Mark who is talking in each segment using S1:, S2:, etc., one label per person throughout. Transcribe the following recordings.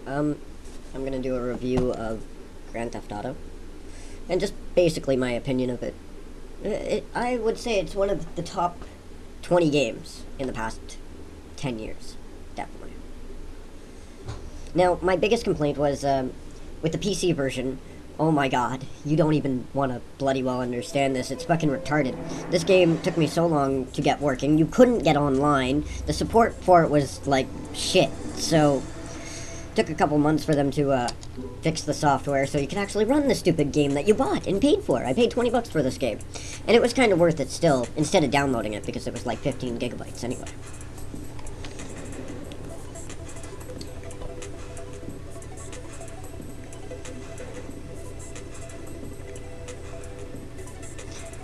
S1: I'm gonna do a review of Grand Theft Auto, and just basically my opinion of it. I would say it's one of the top 20 games in the past 10 years, definitely. Now, my biggest complaint was with the PC version. Oh my god, you don't even want to bloody well understand this. It's fucking retarded. This game took me so long to get working. You couldn't get online. The support for it was like shit. So took a couple months for them to fix the software so you could actually run the stupid game that you bought and paid for. I paid 20 bucks for this game. And it was kind of worth it still, instead of downloading it, because it was like 15 gigabytes anyway.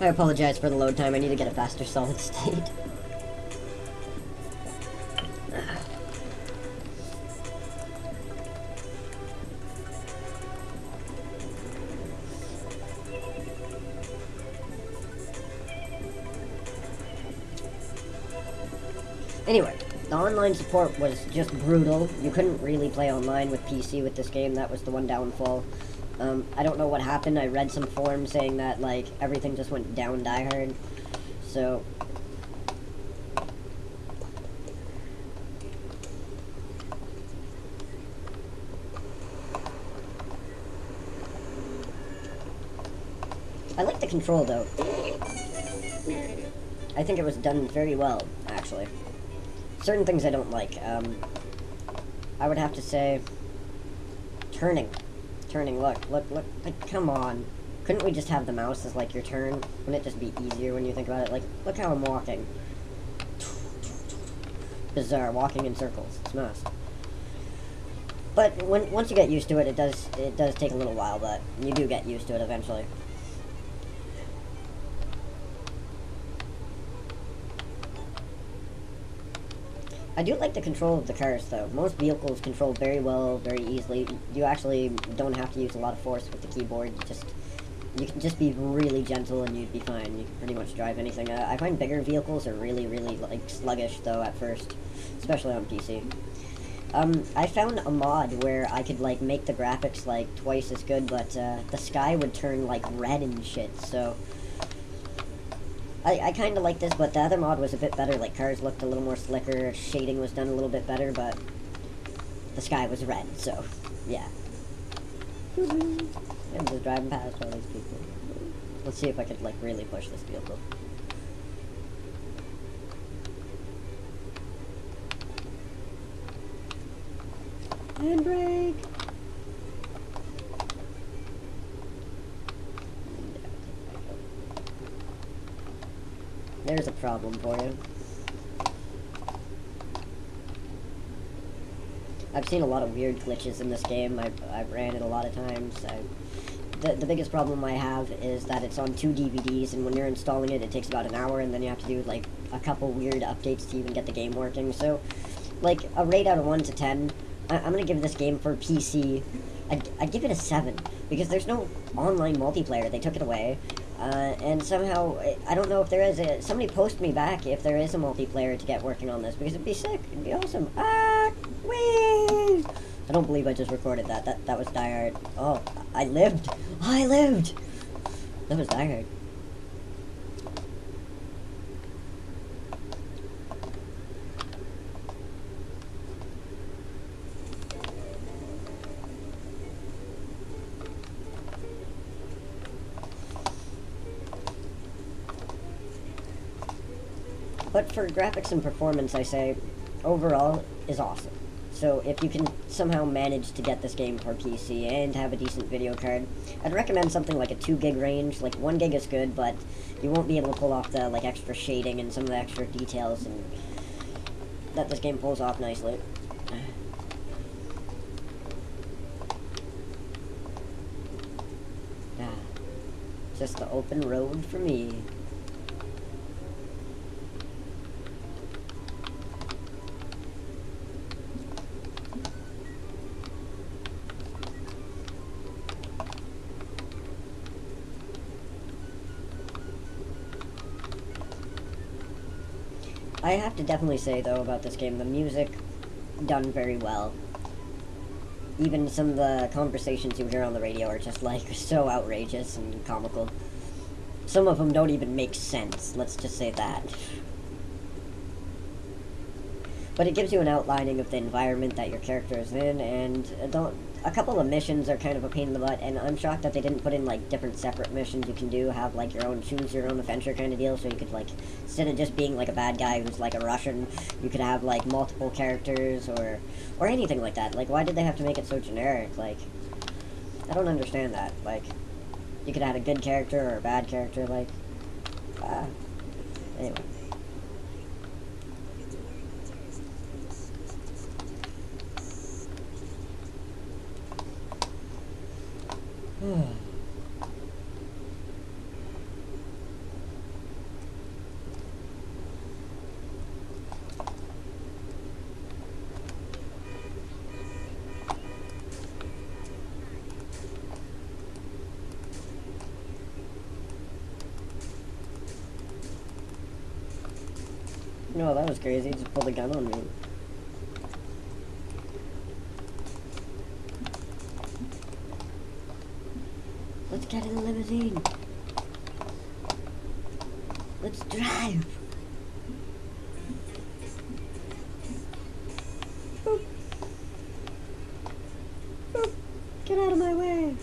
S1: I apologize for the load time. I need to get a faster solid state. Anyway, the online support was just brutal. You couldn't really play online with PC with this game. That was the one downfall. I don't know what happened. I read some forums saying that, like, everything just went down diehard. So I like the control, though. I think it was done very well, actually. Certain things I don't like. I would have to say turning. Look, like, come on. Couldn't we just have the mouse as, like, your turn? Wouldn't it just be easier when you think about it? Like, look how I'm walking. Bizarre, walking in circles. It's nice. But once you get used to it, it does take a little while, but you do get used to it eventually. I do like the control of the cars, though. Most vehicles control very well, very easily. You actually don't have to use a lot of force with the keyboard. You can just be really gentle and you'd be fine. You can pretty much drive anything. I find bigger vehicles are really, like, sluggish, though, at first. Especially on PC. I found a mod where I could, like, make the graphics, like, twice as good, but, the sky would turn, like, red and shit, so I kind of like this, but the other mod was a bit better. Like, cars looked a little more slicker, shading was done a little bit better, but the sky was red, so, yeah. I'm just driving past all these people. Let's see if I could, like, really push this vehicle. Handbrake! There's a problem for you. I've seen a lot of weird glitches in this game. I've ran it a lot of times. The biggest problem I have is that it's on 2 DVDs, and when you're installing it, it takes about an hour, and then you have to do, like, a couple weird updates to even get the game working. So, like, a rate out of 1 to 10, I'm gonna give this game for PC, I'd give it a 7, because there's no online multiplayer. They took it away. And somehow, I don't know if there is somebody post me back if there is a multiplayer to get working on this, because it'd be sick, it'd be awesome. Whee! I don't believe I just recorded that, that was Die Hard. Oh, I lived! That was Die Hard. But for graphics and performance, I say, overall, is awesome. So if you can somehow manage to get this game for PC and have a decent video card, I'd recommend something like a 2 gig range. Like, 1 gig is good, but you won't be able to pull off the, like, extra shading and some of the extra details and that this game pulls off nicely. Just the open road for me. I have to definitely say, though, about this game, the music, done very well. even some of the conversations you hear on the radio are just like so outrageous and comical. Some of them don't even make sense, let's just say that. But it gives you an outlining of the environment that your character is in, and a couple of missions are kind of a pain in the butt, and I'm shocked that they didn't put in, like, different separate missions you can do, have, like, your own choose your own adventure kind of deal, so you could, like, instead of just being, like, a bad guy who's, like, a Russian, you could have, like, multiple characters, or anything like that. Like, why did they have to make it so generic? Like, I don't understand that. Like, you could have a good character or a bad character, like, anyway. No, that was crazy. He just pulled a gun on me. Let's get in the limousine. Let's drive. Boop. Boop. Get out of my way.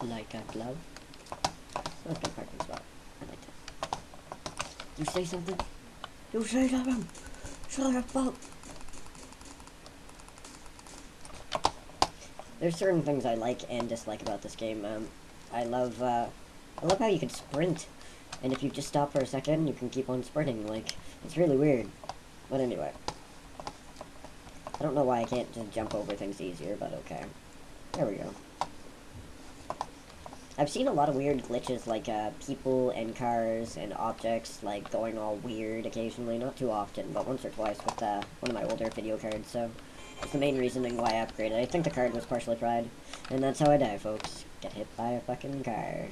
S1: Like a glove. That's a good parking spot. I like that. You say something? You say something! Shut up! There's certain things I like and dislike about this game. I love how you can sprint, and if you just stop for a second, you can keep on sprinting. Like, it's really weird. But anyway, I don't know why I can't just jump over things easier, but okay. There we go. I've seen a lot of weird glitches, like people and cars and objects, like going all weird occasionally. Not too often, but once or twice with one of my older video cards. So it's the main reasoning why I upgraded. I think the card was partially fried, and that's how I die, folks. Get hit by a fucking car.